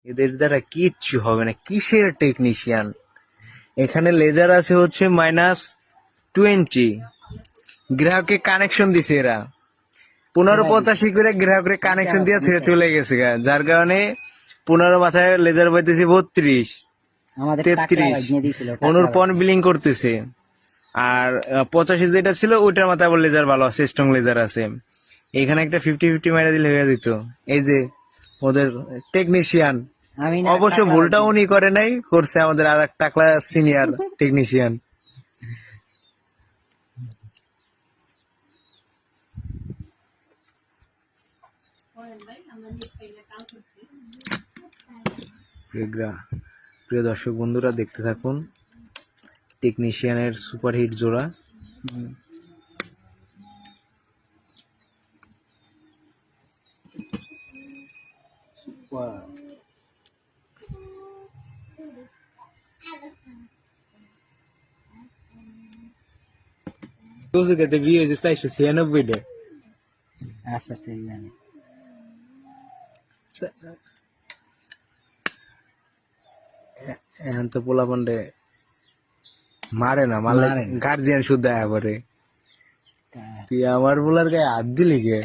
এদের দ্বারা কিচ্ছু হবে না, কিসের টেকনিশিয়ান। এখানে লেজার আছে হচ্ছে -20, গ্রাহককে কানেকশন দিছে এরা 1585 করে গ্রাহকের কানেকশন দিয়ে ছেড়ে চলে গেছে গা, যার কারণে 15 মাথায় লেজার পাইতেছে 32, আমাদের 33, অনুরপন বিলিং করতেছে। আর 85 যেটা ছিল ওইটার মাথায় আবার লেজার ভালো আছে, স্ট্রং লেজার আছে। এখানে একটা 50-50 মাইরা দিলে হয়ে যেত। এই যে ওদের টেকনিশিয়ান, আমি না অবশ্য টাকলা ভুলটা বাদ উনি করে নাই, করছে আমাদের আর এক টাকলা সিনিয়র টেকনিশিয়ান। প্রিয় দর্শক বন্ধুরা, দেখতে থাকুন টেকনিশিয়ানের সুপারহিট জোড়া। বিয়ে হয়েছে 496-টা। আচ্ছা আচ্ছা জানি। এখন তো পোলা পান্ডে মারে না, মারলে গার্জিয়ান শুদ্ধ আয়া করে। তুই আমার পোলার গায়ে হাত দিলি কে?